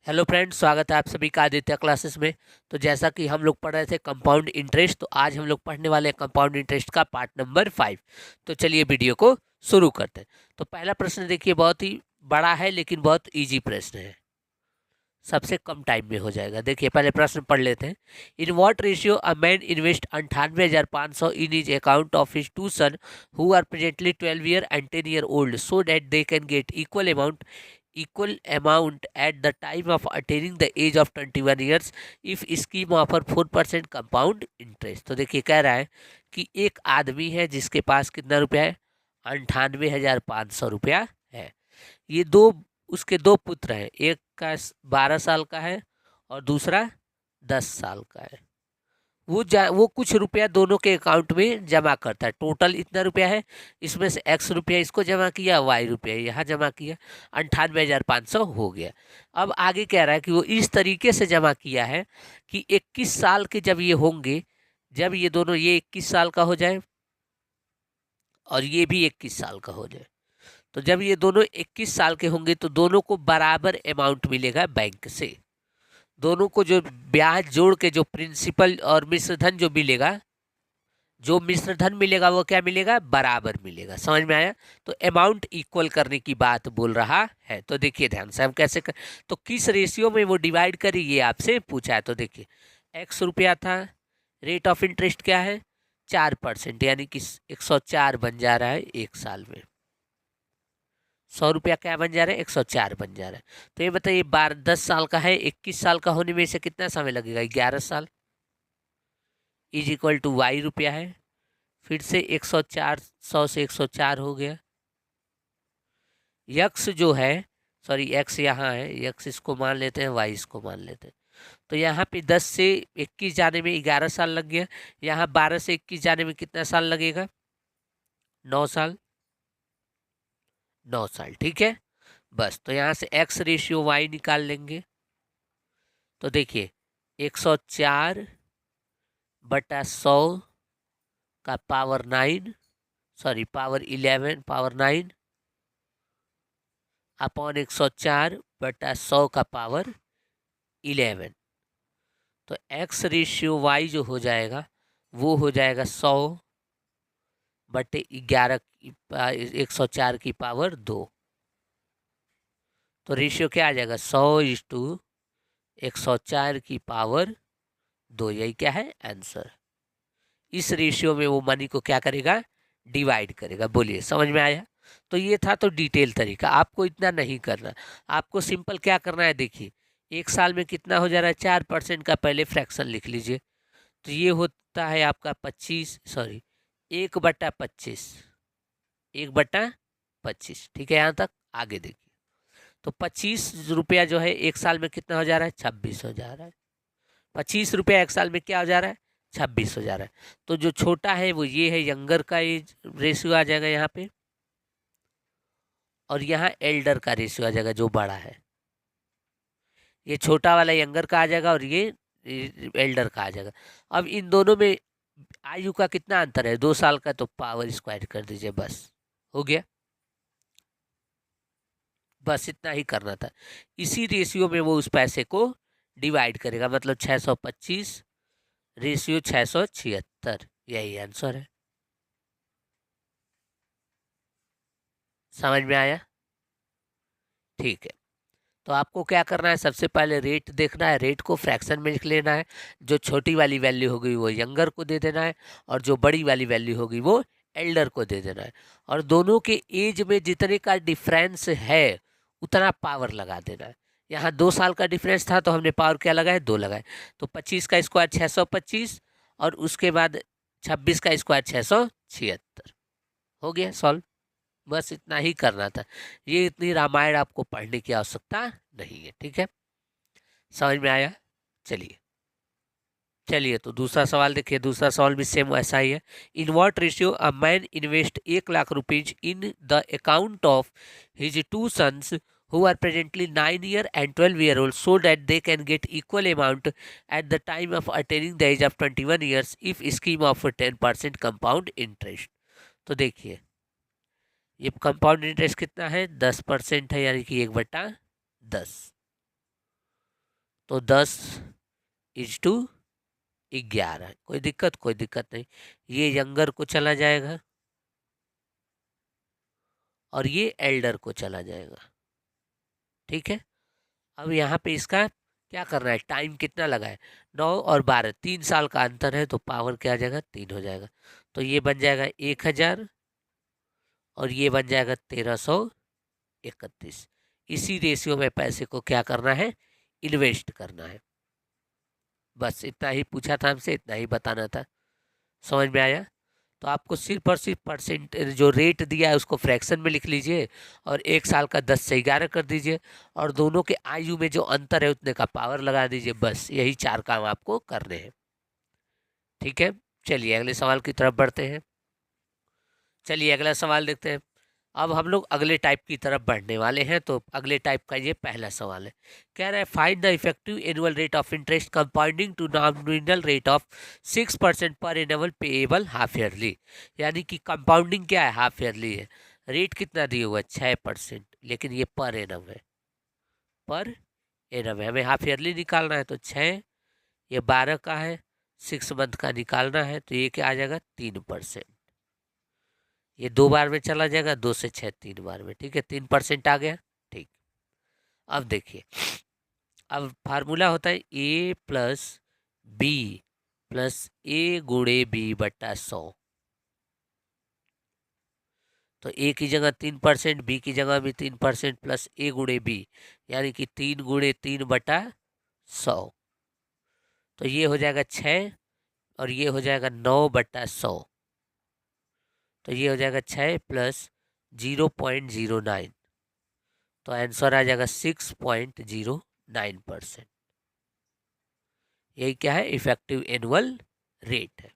Hello friends, स्वागत है आप सभी का आदित्य क्लासेस में। तो जैसा कि हम लोग पढ़ रहे थे कंपाउंड इंटरेस्ट, तो आज हम लोग पढ़ने वाले हैं कंपाउंड इंटरेस्ट का पार्ट नंबर 5। तो चलिए वीडियो को शुरू करते हैं। तो पहला प्रश्न देखिए, बहुत ही बड़ा है लेकिन बहुत इजी प्रश्न है, सबसे कम टाइम में हो जाएगा। देखिए पहले प्रश्न पढ़ लेते हैं। In what ratio a man invest 98,500 in his account of his two son who are presently 12 year and 10 year old so that they can get equal amount at the time of attaining the age of 21 years if scheme offer 4% compound interest। तो देखिए कह रहा है कि एक आदमी है जिसके पास कितना रुपया है, 98,500 रुपया है। ये दो, उसके दो पुत्र हैं, एक का 12 साल का है और दूसरा 10 साल का है। वो कुछ रुपया दोनों के अकाउंट में जमा करता है। टोटल इतना रुपया है, इसमें से एक्स रुपया इसको जमा किया, वाई रुपया यहाँ जमा किया, 98,500 हो गया। अब आगे कह रहा है कि वो इस तरीके से जमा किया है कि 21 साल के जब ये होंगे, जब ये दोनों, ये 21 साल का हो जाए और ये भी 21 साल का हो जाए, तो जब ये दोनों 21 साल के होंगे तो दोनों को बराबर अमाउंट मिलेगा बैंक से। दोनों को जो ब्याज जोड़ के जो प्रिंसिपल और मिश्र धन जो मिलेगा, जो मिश्र धन मिलेगा वो क्या मिलेगा, बराबर मिलेगा। समझ में आया? तो अमाउंट इक्वल करने की बात बोल रहा है। तो देखिए ध्यान से हम कैसे तो किस रेशियो में वो डिवाइड करी, ये आपसे पूछा है। तो देखिए एक्स रुपया था, रेट ऑफ इंटरेस्ट क्या है, 4%, यानी कि 104 बन जा रहा है एक साल में। 100 रुपया क्या बन जा रहा है, 104 बन जा रहा है। तो ये बताइए 10 साल का है, 21 साल का होने में इसे कितना समय लगेगा, 11 साल इज इक्वल टू वाई रुपया है। फिर से 104, 100 से 104 हो गया। यक्स जो है, सॉरी एक्स यहाँ है, यक्स इसको मान लेते हैं, वाई इसको मान लेते हैं। तो यहाँ पे 10 से 21 जाने में 11 साल लग गया। यहाँ 12 से 21 जाने में कितना साल लगेगा, 9 साल। 9 साल, ठीक है। बस तो यहाँ से एक्स रेशियो वाई निकाल लेंगे। तो देखिए 104 बटा 100 का power 9, sorry power 11, power 9 upon 104 बटा 100 का पावर 11। तो एक्स रेशियो वाई जो हो जाएगा वो हो जाएगा 100 बटे 11, 104 की पावर 2। तो रेशियो क्या आ जाएगा, 100:104 की पावर 2। यही क्या है आंसर। इस रेशियो में वो मनी को क्या करेगा, डिवाइड करेगा। बोलिए समझ में आया? तो ये था तो डिटेल तरीका, आपको इतना नहीं करना। आपको सिंपल क्या करना है, देखिए एक साल में कितना हो जा रहा है, 4% का पहले फ्रैक्शन लिख लीजिए। तो ये होता है आपका 25, सॉरी 1/25, 1/25, ठीक है। यहाँ तक आगे देखिए, तो 25 रुपया जो है एक साल में कितना हो जा रहा है, 26 हो जा रहा है। 25 रुपया एक साल में क्या हो जा रहा है, 26 हो जा रहा है। तो जो छोटा है वो ये है, यंगर का एज रेशियो आ जाएगा यहाँ पे, और यहाँ एल्डर का रेशियो आ जाएगा जो बड़ा है। ये छोटा वाला यंगर का आ जाएगा और ये एल्डर का आ जाएगा। अब इन दोनों में आयु का कितना अंतर है, 2 साल का, तो पावर स्क्वायर कर दीजिए, बस हो गया। बस इतना ही करना था। इसी रेशियो में वो उस पैसे को डिवाइड करेगा, मतलब 625 रेशियो 676, यही आंसर है। समझ में आया? ठीक है। तो आपको क्या करना है, सबसे पहले रेट देखना है, रेट को फ्रैक्शन में लिख लेना है। जो छोटी वाली वैल्यू होगी वो यंगर को दे देना है, और जो बड़ी वाली वैल्यू होगी वो एल्डर को दे देना है। और दोनों के एज में जितने का डिफरेंस है उतना पावर लगा देना है। यहाँ 2 साल का डिफरेंस था तो हमने पावर क्या लगाया, 2 लगाए। तो 25 का स्क्वायर 625, और उसके बाद 26 का स्क्वायर 676, हो गया सॉल्व। बस इतना ही करना था। ये इतनी रामायण आपको पढ़ने की आवश्यकता नहीं है, ठीक है। समझ में आया? चलिए चलिए, तो दूसरा सवाल देखिए। दूसरा सवाल भी सेम ऐसा ही है। In what ratio a man invest 1,00,000 rupees in the account of his two sons who are presently 9 year and 12 year old so that they can get equal amount at the time of attaining the age of 21 years if scheme of 10% compound interest। तो देखिए ये compound interest कितना है, 10% है, यानी कि 1/10। तो 10:11। कोई दिक्कत नहीं। ये यंगर को चला जाएगा और ये एल्डर को चला जाएगा। ठीक है। अब यहाँ पे इसका क्या करना है, टाइम कितना लगा है, 9 और 12, 3 साल का अंतर है, तो पावर क्या आ जाएगा, 3 हो जाएगा। तो ये बन जाएगा 1000 और ये बन जाएगा 1331। इसी रेशियो में पैसे को क्या करना है, इन्वेस्ट करना है। बस इतना ही पूछा था हमसे, इतना ही बताना था। समझ में आया? तो आपको सिर्फ और सिर्फ परसेंट जो रेट दिया है उसको फ्रैक्शन में लिख लीजिए और 1 साल का 10 से 11 कर दीजिए और दोनों के आयु में जो अंतर है उतने का पावर लगा दीजिए। बस यही 4 काम आपको करने हैं। ठीक है, चलिए अगले सवाल की तरफ बढ़ते हैं। चलिए अगला सवाल देखते हैं। अब हम लोग अगले टाइप की तरफ बढ़ने वाले हैं। तो अगले टाइप का ये पहला सवाल है। कह रहा है find the effective annual rate of interest compounding to nominal rate of 6% per annual payable half yearly. यानी कि कंपाउंडिंग क्या है, हाफ ईयरली है। रेट कितना दिया हुआ है, 6%, लेकिन ये पर एनम है। पर एनम है, हमें हाफ ईयरली निकालना है तो 6, ये 12 का है, 6 मंथ का निकालना है तो ये क्या आ जाएगा, 3%। ये 2 बार में चला जाएगा, 2 से 6 3 बार में। ठीक है, 3% आ गया। ठीक, अब देखिए, अब फार्मूला होता है ए प्लस बी प्लस ए गुणे बी बट्टा 100। तो ए की जगह 3%, बी की जगह भी 3% प्लस ए गुणे बी, यानी कि 3 गुणे 3 बटा 100। तो ये हो जाएगा 6 और ये हो जाएगा 9/100। तो ये हो जाएगा 6 प्लस 0.09। तो आंसर आ जाएगा 6.09%। यही क्या है, इफेक्टिव एनुअल रेट है।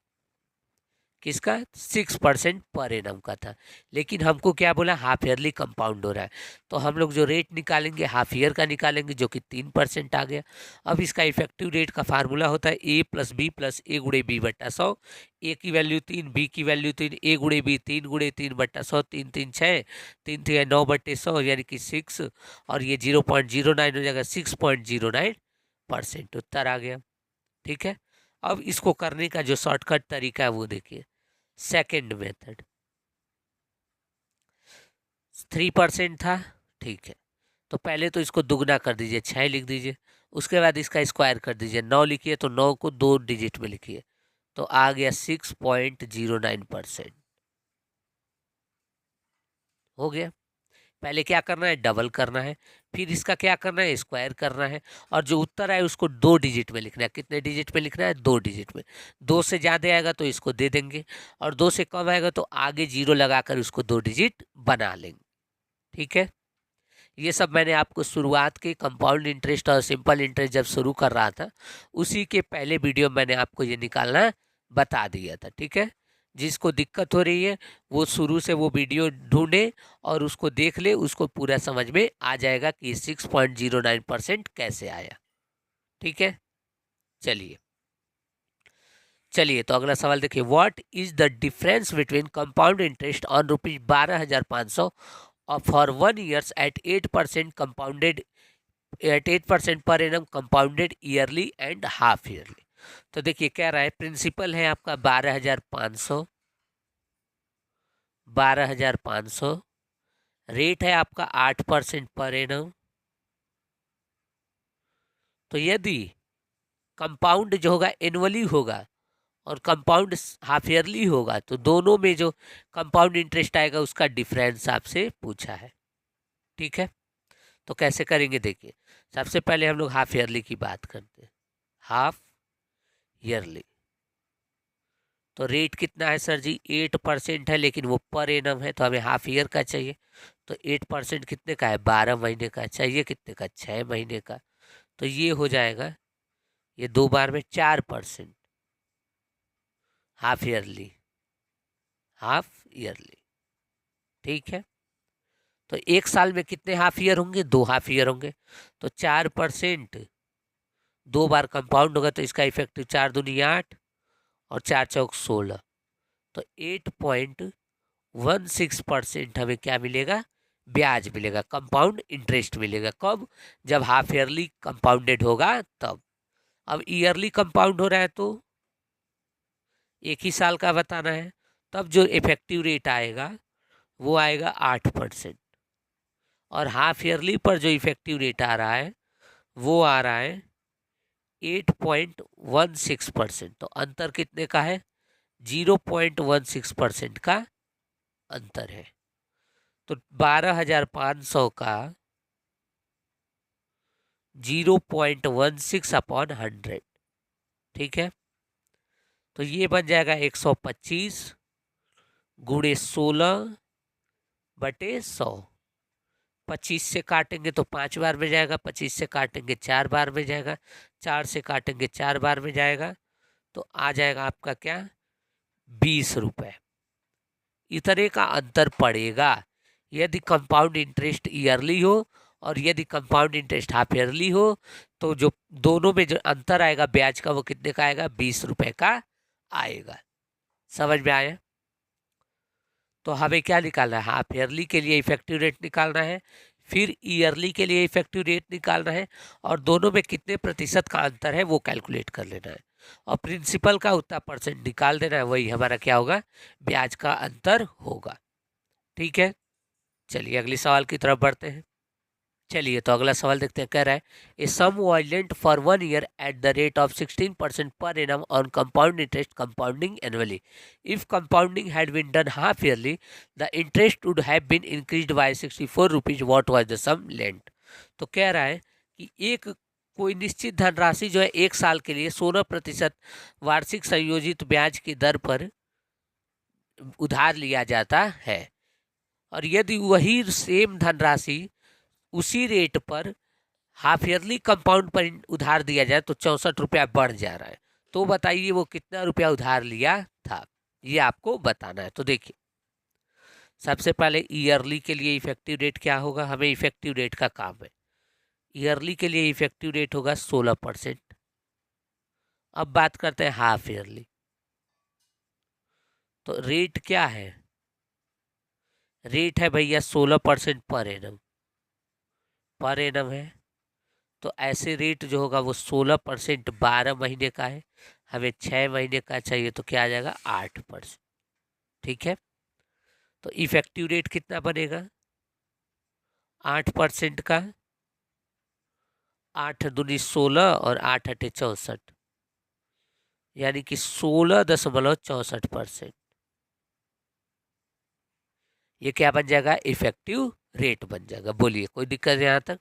किसका, 6% पर एनम का था। लेकिन हमको क्या बोला, हाफ ईयरली कंपाउंड हो रहा है। तो हम लोग जो रेट निकालेंगे हाफ ईयर का निकालेंगे, जो कि 3% आ गया। अब इसका इफेक्टिव रेट का फार्मूला होता है ए प्लस बी प्लस ए गुणे बी बट्टा 100। ए की वैल्यू 3, बी की वैल्यू 3, ए गुणे बी 3 गुणे 3 बट्टा 100, 3 3 6, 3 3 9/100 यानी कि 6, और ये 0.09 हो जाएगा, 6.09%। उत्तर आ गया। ठीक है, अब इसको करने का जो शॉर्टकट तरीका है वो देखिए। सेकेंड मेथड, 3% था। ठीक है, तो पहले तो इसको दुगना कर दीजिए, 6 लिख दीजिए। उसके बाद इसका स्क्वायर कर दीजिए, 9 लिखिए तो 9 को 2 डिजिट में लिखिए, तो आ गया 6.09%। हो गया। पहले क्या करना है, डबल करना है, फिर इसका क्या करना है, स्क्वायर करना है, और जो उत्तर आए उसको 2 डिजिट में लिखना है। कितने डिजिट में लिखना है, 2 डिजिट में। 2 से ज़्यादा आएगा तो इसको दे देंगे, और 2 से कम आएगा तो आगे 0 लगाकर उसको 2 डिजिट बना लेंगे। ठीक है, ये सब मैंने आपको शुरुआत के कंपाउंड इंटरेस्ट और सिंपल इंटरेस्ट जब शुरू कर रहा था उसी के पहले वीडियो मैंने आपको ये निकालना बता दिया था। ठीक है, जिसको दिक्कत हो रही है वो शुरू से वो वीडियो ढूंढे और उसको देख ले, उसको पूरा समझ में आ जाएगा कि 6.09% कैसे आया। ठीक है, चलिए चलिए तो अगला सवाल देखिए। What is the difference between compound interest on ₹12,500 for 1 years at 8% compounded, at 8% per annum compounded yearly and half yearly. तो देखिए कह रहा है प्रिंसिपल है आपका 12,500, रेट है आपका 8% पर एनम। तो यदि कंपाउंड जो होगा एनुअली होगा और कंपाउंड हाफ ईयरली होगा तो दोनों में जो कंपाउंड इंटरेस्ट आएगा उसका डिफरेंस आपसे पूछा है। ठीक है, तो कैसे करेंगे देखिए। सबसे पहले हम लोग हाफ ईयरली की बात करते हैं। हाफ ईयरली तो रेट कितना है सर जी, 8% है, लेकिन वो पर एनम है तो हमें हाफ ईयर का चाहिए। तो 8% कितने का है, 12 महीने का चाहिए, कितने का, 6 महीने का। तो ये हो जाएगा, ये 2 बार में 4% हाफ ईयरली, हाफ ईयरली। ठीक है, तो 1 साल में कितने हाफ ईयर होंगे, 2 हाफ ईयर होंगे। तो 4% 2 बार कंपाउंड होगा तो इसका इफेक्टिव 4 दूनी 8 और 4 चौक 16। तो 8.16% हमें क्या मिलेगा, ब्याज मिलेगा, कंपाउंड इंटरेस्ट मिलेगा। कब? जब हाफ ईयरली कंपाउंडेड होगा तब। अब ईयरली कंपाउंड हो रहा है तो एक ही साल का बताना है, तब जो इफेक्टिव रेट आएगा वो आएगा 8%। और हाफ ईयरली पर जो इफेक्टिव रेट आ रहा है वो आ रहा है 8.16%। तो अंतर कितने का है? 0.16% का अंतर है। तो 12,500 का 0.16/100, ठीक है। तो ये बन जाएगा 125 गुणे 16/100। 25 से काटेंगे तो 5 बार में जाएगा, 25 से काटेंगे 4 बार में जाएगा, 4 से काटेंगे 4 बार में जाएगा, तो आ जाएगा आपका क्या? 20 रुपये। इतने का अंतर पड़ेगा यदि कंपाउंड इंटरेस्ट ईयरली हो और यदि कंपाउंड इंटरेस्ट हाफ ईयरली हो। तो जो दोनों में जो अंतर आएगा ब्याज का वो कितने का आएगा? 20 रुपये का आएगा। समझ में आया? तो हमें क्या निकालना है? हाफ ईयरली के लिए इफेक्टिव रेट निकालना है, फिर ईयरली के लिए इफेक्टिव रेट निकालना है, और दोनों में कितने प्रतिशत का अंतर है वो कैलकुलेट कर लेना है, और प्रिंसिपल का उतना परसेंट निकाल देना है। वही हमारा क्या होगा? ब्याज का अंतर होगा। ठीक है, चलिए अगले सवाल की तरफ बढ़ते हैं। चलिए तो अगला सवाल देखते हैं। कह रहा है a sum was lent for 1 year at the rate of 16% per annum on compound interest compounding annually. If compounding had been done half yearly the interest would have been increased by 64 rupees. What was the sum lent? तो कह रहा है कि एक कोई निश्चित धनराशि जो है 1 साल के लिए 16% वार्षिक संयोजित ब्याज की दर पर उधार लिया जाता है, और यदि वही सेम धनराशि उसी रेट पर हाफ ईयरली कंपाउंड पर उधार दिया जाए तो 64 रुपया बढ़ जा रहा है। तो बताइए वो कितना रुपया उधार लिया था, ये आपको बताना है। तो देखिए सबसे पहले ईयरली के लिए इफेक्टिव रेट क्या होगा? हमें इफेक्टिव रेट का काम है। ईयरली के लिए इफेक्टिव रेट होगा 16%। अब बात करते हैं हाफ ईयरली। तो रेट क्या है? रेट है भैया 16% पर एनम। पर एनम है तो ऐसे रेट जो होगा वो 16% 12 महीने का है, हमें 6 महीने का चाहिए, तो क्या आ जाएगा? 8%। ठीक है, तो इफेक्टिव रेट कितना बनेगा? 8% का 8 दूनी 16 और 8 अठे 64, यानी कि 16.64%। ये क्या बन जाएगा? इफेक्टिव रेट बन जाएगा। बोलिए कोई दिक्कत है यहाँ तक?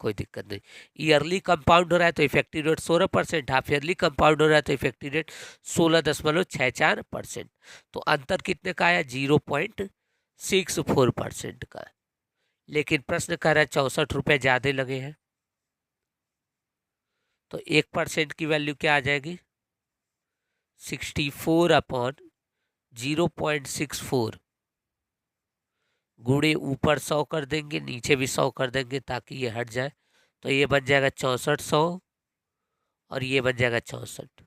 कोई दिक्कत नहीं। ईयरली कंपाउंड हो रहा है तो effective rate 16%, half yearly compound हो रहा है तो इफेक्टिव रेट 16.64%। तो अंतर कितने का आया? 0.64% का। लेकिन प्रश्न कह रहा है 64 रुपये ज़्यादा लगे हैं, तो 1% की वैल्यू क्या आ जाएगी? 64/0.64 गुणे ऊपर 100 कर देंगे, नीचे भी 100 कर देंगे ताकि ये हट जाए। तो ये बन जाएगा 6400 और ये बन जाएगा 64।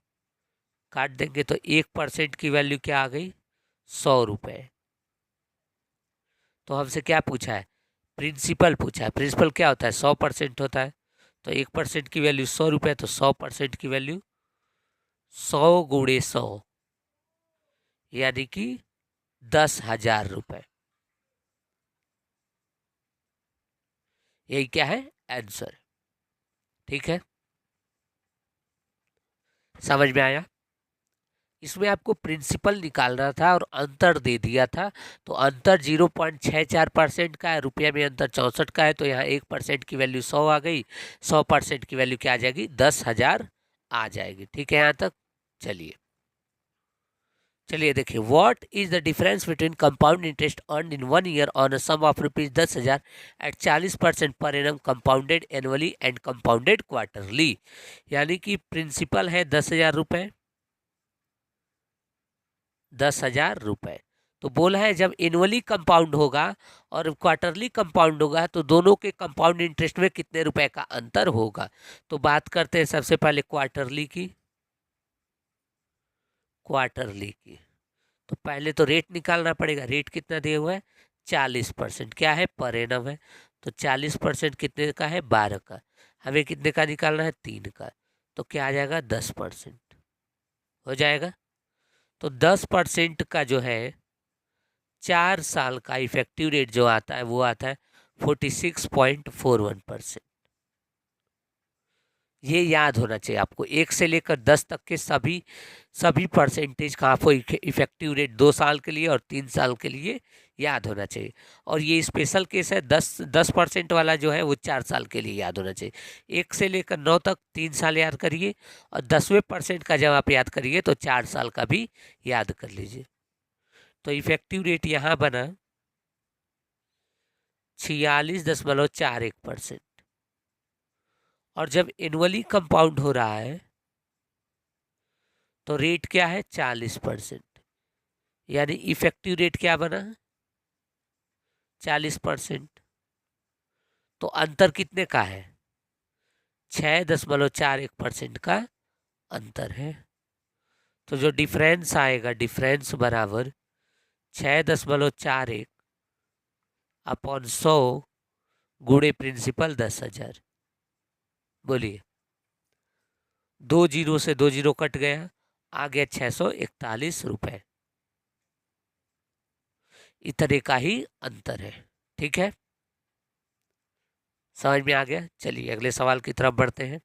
काट देंगे तो 1% की वैल्यू क्या आ गई? 100 रुपये। तो हमसे क्या पूछा है? प्रिंसिपल पूछा है। प्रिंसिपल क्या होता है? 100% होता है। तो 1% की वैल्यू 100 रुपये, तो 100% की वैल्यू 100 गुणे 100 यानी कि 10,000 रुपये। यही क्या है? आंसर। ठीक है, समझ में आया? इसमें आपको प्रिंसिपल निकालना था और अंतर दे दिया था। तो अंतर 0.64% का है, रुपये में अंतर 64 का है, तो यहाँ 1% की वैल्यू 100 आ गई। 100% की वैल्यू क्या आ जाएगी? 10,000 आ जाएगी। ठीक है यहाँ तक? चलिए चलिए देखिए, what is the difference between compound interest earn in 1 year on a sum of rupees 10,000 at 40% per annum compounded annually and compounded quarterly. यानी कि प्रिंसिपल है 10,000 रुपये, 10,000 रुपये। तो बोला है जब एनुअली कंपाउंड होगा और क्वार्टरली कंपाउंड होगा तो दोनों के कंपाउंड इंटरेस्ट में कितने रुपए का अंतर होगा। तो बात करते हैं सबसे पहले क्वार्टरली की। क्वार्टरली की तो पहले तो रेट निकालना पड़ेगा। रेट कितना दिया हुआ है? 40%। क्या है? पर एनम है। तो 40% कितने का है? 12 का। हमें कितने का निकालना है? 3 का। तो क्या आ जाएगा? 10% हो जाएगा। तो 10% का जो है 4 साल का इफेक्टिव रेट जो आता है वो आता है 46.41%। ये याद होना चाहिए आपको। 1 से लेकर 10 तक के सभी सभी परसेंटेज का आपको इफेक्टिव रेट 2 साल के लिए और 3 साल के लिए याद होना चाहिए। और ये स्पेशल केस है, 10% वाला जो है वो 4 साल के लिए याद होना चाहिए। 1 से लेकर 9 तक 3 साल याद करिए, और 10वें% का जब आप याद करिए तो 4 साल का भी याद कर लीजिए। तो इफेक्टिव रेट यहाँ बना 46.41%। और जब एनुअली कंपाउंड हो रहा है तो रेट क्या है? 40%। यानी इफेक्टिव रेट क्या बना? 40%। तो अंतर कितने का है? 6.41% का अंतर है। तो जो डिफरेंस आएगा, डिफरेंस बराबर 6.41 अपॉन 100 गुणे प्रिंसिपल 10,000। बोलिए, 2 जीरो से 2 जीरो कट गया, आ गया 641 रुपए। इतने का ही अंतर है। ठीक है, समझ में आ गया? चलिए अगले सवाल की तरफ बढ़ते हैं।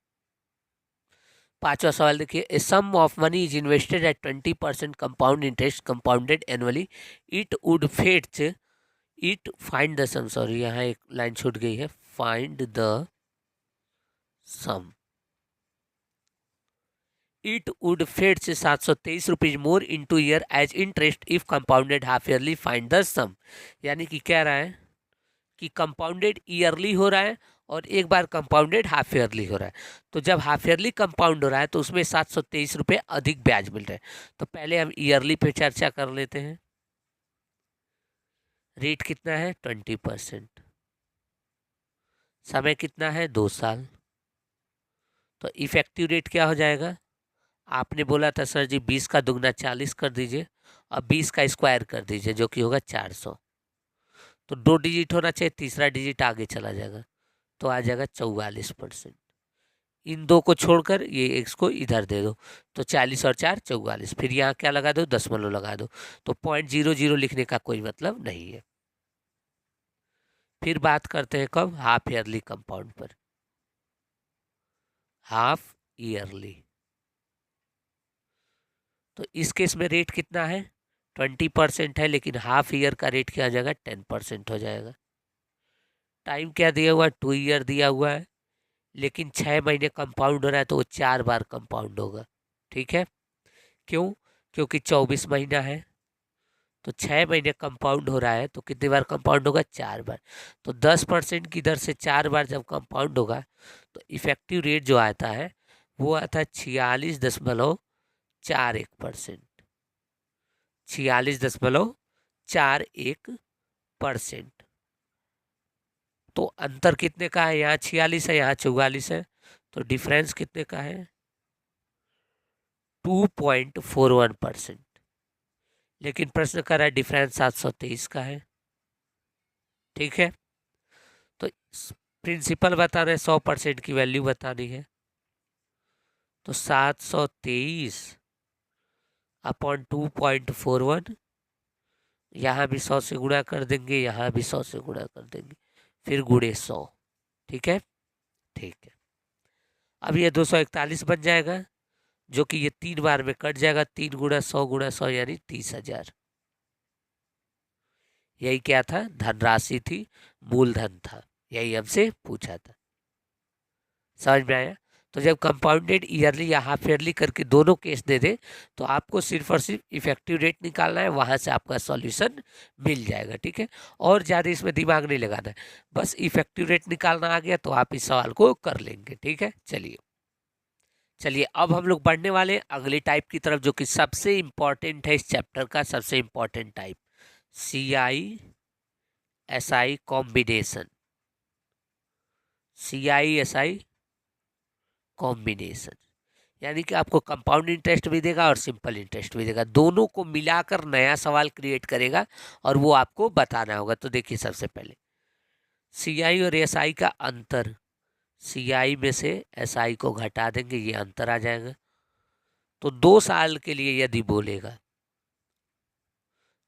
5वां सवाल देखिए, a sum of money is invested at 20% compound interest compounded annually, it would fetch it find the sum. Sorry, यहाँ एक लाइन छूट गई है, find the sum. It would fetch 723 rupees more in two year as interest if compounded half yearly, find the sum. यानी कि कह रहा है कि कंपाउंडेड ईयरली हो रहा है और एक बार कंपाउंडेड हाफ ईयरली हो रहा है। तो जब हाफ ईयरली कंपाउंड हो रहा है तो उसमें 723 रुपये अधिक ब्याज मिल रहा है। तो पहले हम ईयरली पे चर्चा कर लेते हैं। रेट कितना है? 20%। समय कितना है? 2 साल। तो इफेक्टिव रेट क्या हो जाएगा? आपने बोला था सर जी 20 का दुगना 40 कर दीजिए और 20 का स्क्वायर कर दीजिए, जो कि होगा 400। तो 2 डिजिट होना चाहिए, तीसरा डिजिट आगे चला जाएगा, तो आ जाएगा 44%। इन दो को छोड़कर ये एक्स को इधर दे दो, तो 40 और 4 44। फिर यहाँ क्या लगा दो? दशमलव लगा दो। तो 0.00 लिखने का कोई मतलब नहीं है। फिर बात करते हैं कब? हाफ ईयरली कंपाउंड पर। हाफ ईयरली, तो इस केस में रेट कितना है? 20% है, लेकिन हाफ ईयर का रेट क्या हो जाएगा? 10% हो जाएगा। टाइम क्या दिया हुआ है? 2 ईयर दिया हुआ है, लेकिन 6 महीने कंपाउंड हो रहा है तो वो 4 बार कंपाउंड होगा। ठीक है, क्यों? क्योंकि 24 महीना है, तो 6 महीने कंपाउंड हो रहा है तो कितनी बार कंपाउंड होगा? 4 बार। तो 10% की दर से 4 बार जब कंपाउंड होगा तो इफेक्टिव रेट जो आता है वो आता है 46.41%। 46.41%। तो अंतर कितने का है? यहाँ 46 है, यहाँ 44 है, तो डिफरेंस कितने का है? 2.41%। लेकिन प्रश्न कर रहा है डिफरेंस 723 का है। ठीक है, तो प्रिंसिपल बताना है, 100% की वैल्यू बतानी है। तो 723 अपॉन 2.41, यहाँ भी 100 से गुणा कर देंगे, यहाँ भी 100 से गुणा कर देंगे, फिर गुणे 100। ठीक है, ठीक है। अब ये 241 बन जाएगा, जो कि ये 3 बार में कट जाएगा। 3 गुणा 100 यानी 30,000। यही क्या था? धनराशि थी, मूलधन था। यही हमसे पूछा था। समझ में आया? तो जब कंपाउंडेड ईयरली या हाफ ईयरली करके दोनों केस दे दे तो आपको सिर्फ और सिर्फ इफेक्टिव रेट निकालना है, वहां से आपका सॉल्यूशन मिल जाएगा। ठीक है, और ज़्यादा इसमें दिमाग नहीं लगाना है, बस इफेक्टिव रेट निकालना आ गया तो आप इस सवाल को कर लेंगे। ठीक है, चलिए चलिए अब हम लोग बढ़ने वाले अगले टाइप की तरफ, जो कि सबसे इंपॉर्टेंट है इस चैप्टर का, सबसे important type, CI-SI combination. CI-SI combination यानी कि आपको कंपाउंड इंटरेस्ट भी देगा और सिंपल इंटरेस्ट भी देगा, दोनों को मिलाकर नया सवाल क्रिएट करेगा और वो आपको बताना होगा। तो देखिए सबसे पहले CI और SI का अंतर, CI में से SI को घटा देंगे, ये अंतर आ जाएगा। तो 2 साल के लिए यदि बोलेगा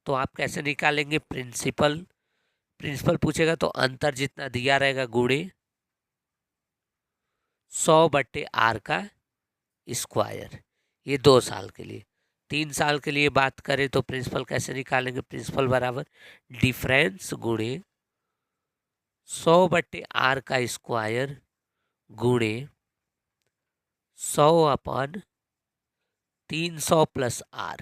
तो आप कैसे निकालेंगे? प्रिंसिपल पूछेगा तो अंतर जितना दिया रहेगा गुणे 100/r का स्क्वायर, ये 2 साल के लिए। 3 साल के लिए बात करें तो प्रिंसिपल कैसे निकालेंगे? प्रिंसिपल बराबर डिफरेंस गुणे 100/r का स्क्वायर गुणे 100/300 प्लस r,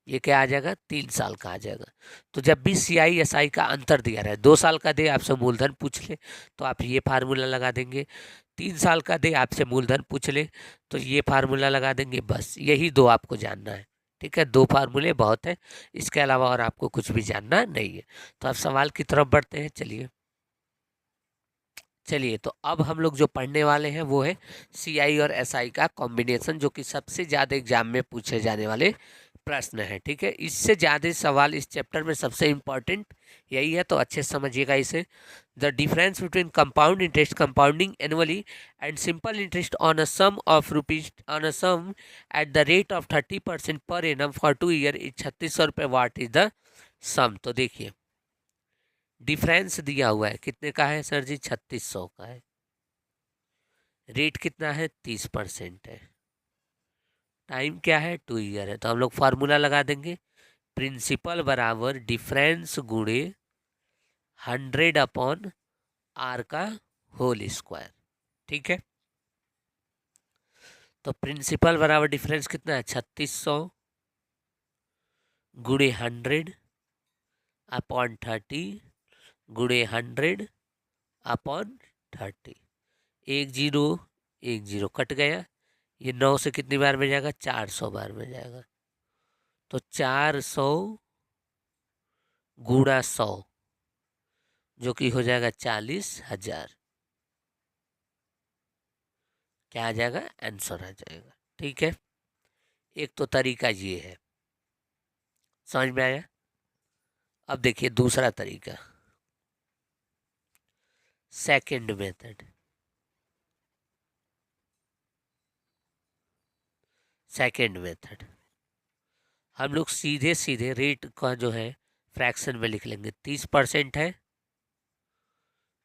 ये क्या आ जाएगा? 3 साल का आ जाएगा। तो जब भी CI SI का अंतर दिया रहा है, 2 साल का दे आपसे मूलधन पूछ ले तो आप ये फार्मूला लगा देंगे, 3 साल का दे आपसे मूलधन पूछ ले तो ये फार्मूला लगा देंगे, बस यही 2 आपको जानना है। ठीक है, 2 फार्मूले बहुत है, इसके अलावा और आपको कुछ भी जानना नहीं है। तो आप सवाल की तरफ बढ़ते हैं। चलिए तो अब हम लोग जो पढ़ने वाले हैं वो है CI और SI का कॉम्बिनेशन, जो कि सबसे ज़्यादा एग्जाम में पूछे जाने वाले प्रश्न है। ठीक है, इससे ज़्यादा सवाल इस चैप्टर में सबसे इम्पॉर्टेंट यही है, तो अच्छे से समझिएगा इसे। The difference between compound interest compounding annually and simple interest on a sum of rupees on a sum at the rate of 30% per annum for 2 year is 3600 रुपये। What is the sum? तो देखिए difference दिया हुआ है, कितने का है sir जी? 3600 का है। रेट कितना है? 30% है। टाइम क्या है? 2 ईयर है। तो हम लोग फार्मूला लगा देंगे, प्रिंसिपल बराबर डिफरेंस गुणे 100/r का होल स्क्वायर। ठीक है, तो प्रिंसिपल बराबर डिफरेंस कितना है? 3600 गुणे 100/30 गुणे 100/30। 1 0 कट गया, ये 9 से कितनी बार में जाएगा? 400 बार में जाएगा। तो 400 गुणा 100 जो कि हो जाएगा 40,000। क्या आ जाएगा? आंसर आ जाएगा। ठीक है, एक तो तरीका ये है, समझ में आया? अब देखिए दूसरा तरीका, सेकंड मेथड। हम लोग सीधे सीधे रेट का जो है फ्रैक्शन में लिख लेंगे। 30% है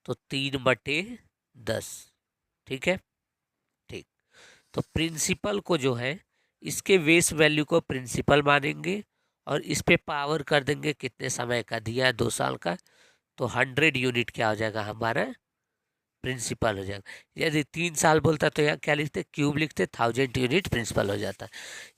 तो 3/10। ठीक है, ठीक। तो प्रिंसिपल को जो है इसके बेस वैल्यू को प्रिंसिपल मानेंगे और इस पे पावर कर देंगे, कितने समय का दिया है? 2 साल का। तो 100 यूनिट क्या हो जाएगा? हमारा प्रिंसिपल हो जाएगा। यदि 3 साल बोलता तो यहाँ क्या लिखते? क्यूब लिखते, 1000 यूनिट प्रिंसिपल हो जाता।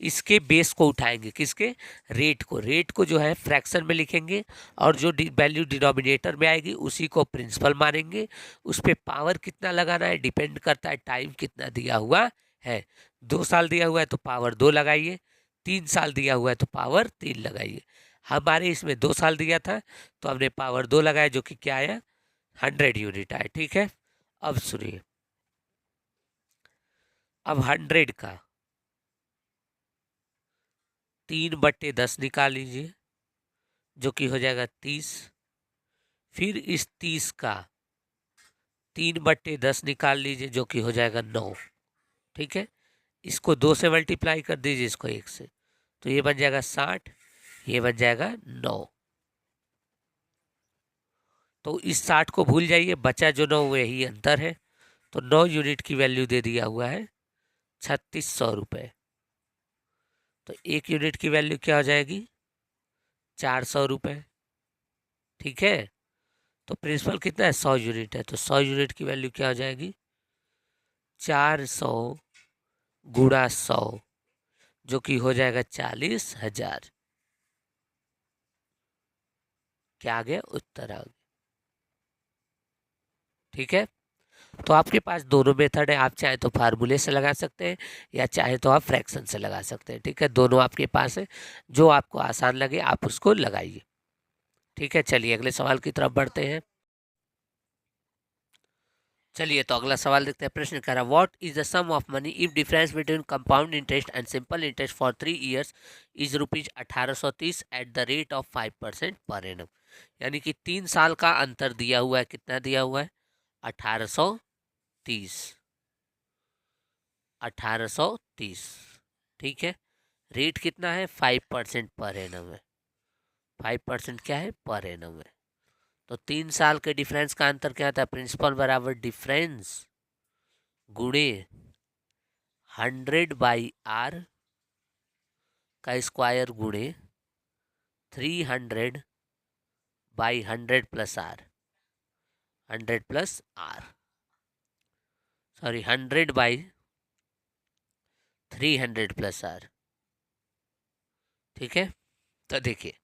इसके बेस को उठाएंगे, किसके? रेट को जो है फ्रैक्शन में लिखेंगे और जो वैल्यू डिनोमिनेटर में आएगी उसी को प्रिंसिपल मानेंगे। उस पर पावर कितना लगाना है डिपेंड करता है टाइम कितना दिया हुआ है। 2 साल दिया हुआ है तो पावर 2 लगाइए, 3 साल दिया हुआ है तो पावर 3 लगाइए। हमारे इसमें 2 साल दिया था तो हमने पावर 2 लगाया, जो कि क्या आया? 100 यूनिट आया। ठीक है, अब सुनिए, अब 100 का 3/10 निकाल लीजिए, जो कि हो जाएगा 30। फिर इस 30 का 3/10 निकाल लीजिए, जो कि हो जाएगा 9। ठीक है, इसको 2 से मल्टीप्लाई कर दीजिए, इसको 1 से, तो ये बन जाएगा 60, ये बन जाएगा 9। तो इस 60 को भूल जाइए, बचा जो 9 वही अंतर है। तो 9 यूनिट की वैल्यू दे दिया हुआ है 3600 रुपये। तो 1 यूनिट की वैल्यू क्या हो जाएगी? 400 रुपये। ठीक है, तो प्रिंसिपल कितना है? 100 यूनिट है, तो 100 यूनिट की वैल्यू क्या हो जाएगी? 400 गुणा 100, जो कि हो जाएगा 40,000। क्या आ गया? उत्तर आ गया। ठीक है, तो आपके पास दोनों मेथड है, आप चाहे तो फार्मूले से लगा सकते हैं या चाहे तो आप फ्रैक्शन से लगा सकते हैं। ठीक है, दोनों आपके पास है, जो आपको आसान लगे आप उसको लगाइए। ठीक है, चलिए अगले सवाल की तरफ बढ़ते हैं। चलिए तो अगला सवाल देखते हैं। प्रश्न कह रहा what is the sum of money if difference between compound interest and simple interest for 3 years is rupees 1830 at the rate of 5% per annum. यानी कि 3 साल का अंतर दिया हुआ है। कितना दिया हुआ है? 1830। 1830। ठीक है। रेट कितना है? 5% पर एनम है। 5% क्या है? पर एनम है। तो 3 साल के डिफरेंस का अंतर क्या आता है? प्रिंसिपल बराबर डिफरेंस गुणे 100/r का स्क्वायर गुणे 300/100 plus R. 100 plus R, sorry 100/300 plus R. ठीक है। तो देखिए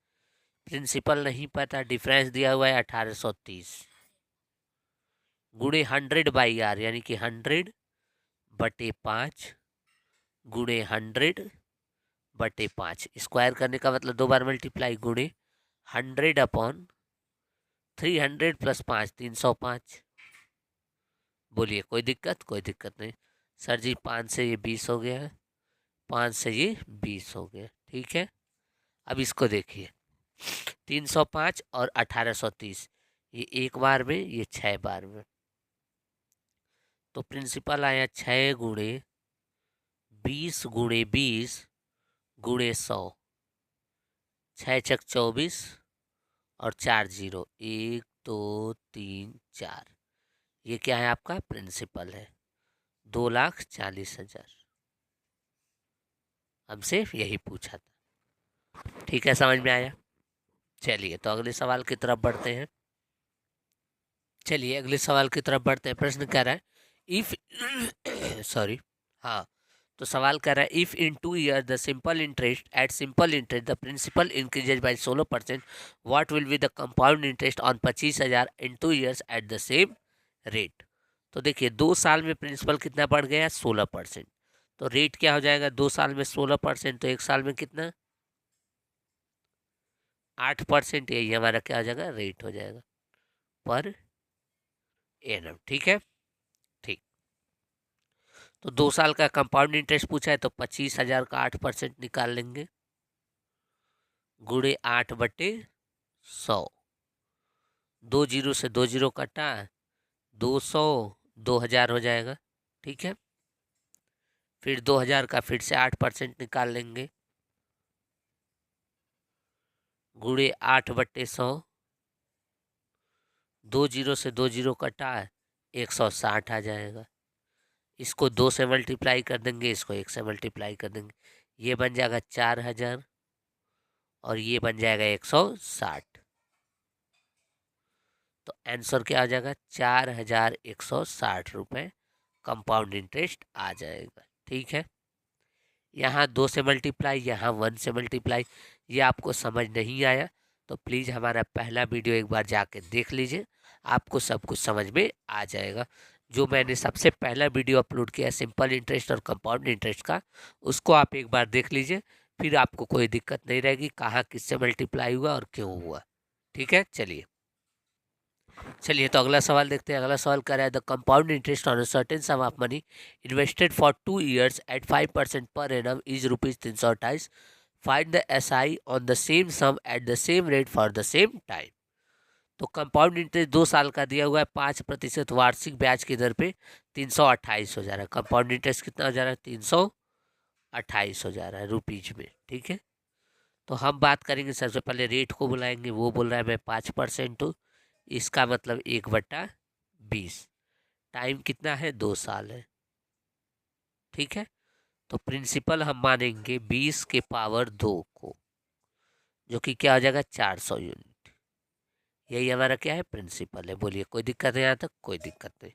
प्रिंसिपल नहीं पता, डिफरेंस दिया हुआ है 1830 गुणे 100/r यानी कि 100/5 गुणे 100/5। स्क्वायर करने का मतलब 2 बार मल्टीप्लाई गुणे 100/300 प्लस 5 305। बोलिए कोई दिक्कत? कोई दिक्कत नहीं सर जी। 5 से ये 20 हो गया है, 5 से ये 20 हो गया। ठीक है। अब इसको देखिए 305 और 1830, ये एक बार में, ये 6 बार में। तो प्रिंसिपल आया 6 गुणे 20 गुणे 20 गुणे 100। 6 छक 24 और 4 0, 1 2 3 4। ये क्या है? आपका प्रिंसिपल है 2,40,000। हमसे यही पूछा था। ठीक है, समझ में आया? चलिए तो अगले सवाल की तरफ बढ़ते हैं। चलिए अगले सवाल की तरफ बढ़ते हैं। प्रश्न कह रहा है इफ सॉरी, हाँ, तो सवाल कर रहा है if in 2 year the simple interest at simple interest the principal increases by 16%, what will be the compound interest on 25,000 in 2 years at the same rate. तो देखिए 2 साल में प्रिंसिपल कितना बढ़ गया? 16%। तो रेट क्या हो जाएगा? 2 साल में 16%, तो 1 साल में कितना? 8%। यही हमारा क्या हो जाएगा? रेट हो जाएगा पर एनम। ठीक है। ठीक। तो 2 साल का कंपाउंड इंटरेस्ट पूछा है तो 25,000 का 8% निकाल लेंगे गुणे 8/100। 2 जीरो से 2 जीरो कटा, 200, 2,000 हो जाएगा। ठीक है। फिर 2,000 का फिर से 8% निकाल लेंगे गुणे 8/100। 2 जीरो से 2 जीरो कटा, 160 आ जाएगा। इसको 2 से मल्टीप्लाई कर देंगे, इसको 1 से मल्टीप्लाई कर देंगे, ये बन जाएगा 4,000 और ये बन जाएगा 160। तो आंसर क्या आ जाएगा? 4,160 रुपये कंपाउंड इंटरेस्ट आ जाएगा। ठीक है। यहाँ 2 से मल्टीप्लाई, यहाँ 1 से मल्टीप्लाई, ये आपको समझ नहीं आया तो प्लीज़ हमारा पहला वीडियो एक बार जाके देख लीजिए, आपको सब कुछ समझ में आ जाएगा। जो मैंने सबसे पहला वीडियो अपलोड किया सिंपल इंटरेस्ट और कंपाउंड इंटरेस्ट का, उसको आप एक बार देख लीजिए, फिर आपको कोई दिक्कत नहीं रहेगी कहाँ किससे मल्टीप्लाई हुआ और क्यों हुआ। ठीक है। चलिए तो अगला सवाल देखते हैं। अगला सवाल कर रहा है the compound interest on a certain sum of money invested for 2 years at 5% per annum is ₹328। Find the SI on the same sum at the same rate for the same time. तो compound interest 2 साल का दिया हुआ है 5% वार्षिक ब्याज की दर पे 328 हो जा रहा है। कंपाउंड इंटरेस्ट कितना हो जा रहा है? 328 हो जा रहा है रुपीज में। ठीक है। तो हम बात करेंगे, सबसे पहले रेट को बुलाएंगे। वो बोल रहा है मैं 5% हूँ, इसका मतलब 1/20। टाइम कितना है? 2 साल है। ठीक है। तो प्रिंसिपल हम मानेंगे 20 के पावर 2 को, जो कि क्या हो जाएगा? 400 यूनिट। यही हमारा क्या है? प्रिंसिपल है। बोलिए कोई दिक्कत है यहाँ तक? कोई दिक्कत नहीं।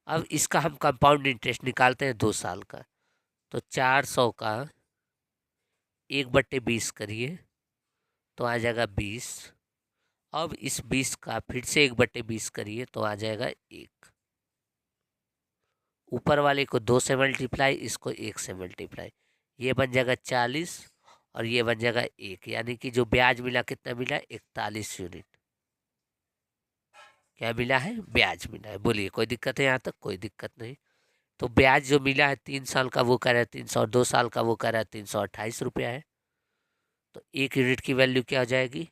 अब इसका हम कंपाउंड इंटरेस्ट निकालते हैं 2 साल का। तो 400 का 1/20 करिए तो आ जाएगा 20। अब इस 20 का फिर से 1/20 करिए तो आ जाएगा 1। ऊपर वाले को 2 से मल्टीप्लाई, इसको 1 से मल्टीप्लाई, ये बन जाएगा 40 और ये बन जाएगा 1। यानी कि जो ब्याज मिला कितना मिला? 41 यूनिट। क्या मिला है? ब्याज मिला है। बोलिए कोई दिक्कत है यहाँ तक? कोई दिक्कत नहीं। तो ब्याज जो मिला है 3 साल का वो कह रहा है 300, 2 साल का वो कह रहा है 328 रुपया है। तो 1 यूनिट की वैल्यू क्या हो जाएगी?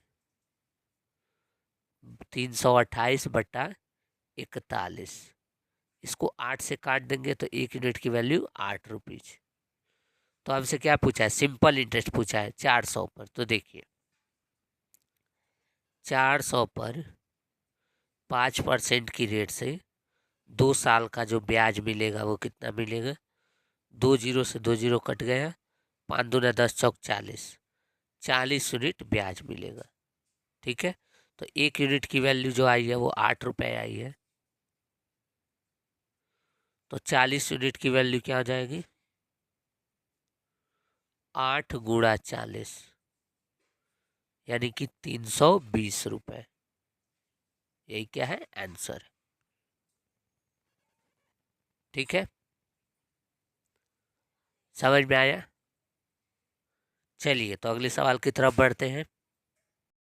328/41। इसको 8 से काट देंगे तो 1 यूनिट की वैल्यू 8 रुपीज। तो हमसे क्या पूछा है? सिंपल इंटरेस्ट पूछा है 400 पर। तो देखिए 400 पर 5% की रेट से 2 साल का जो ब्याज मिलेगा वो कितना मिलेगा? 2 जीरो से 2 जीरो कट गया, 5 दूना 10 चौक 40, 40 यूनिट ब्याज मिलेगा। ठीक है। तो 1 यूनिट की वैल्यू जो आई है वो 8 रुपये आई है। तो 40 यूनिट की वैल्यू क्या हो जाएगी? 8 × 40 यानी कि 320 रुपये। यही क्या है? आंसर। ठीक है, समझ में आया? चलिए तो अगले सवाल की तरफ बढ़ते हैं।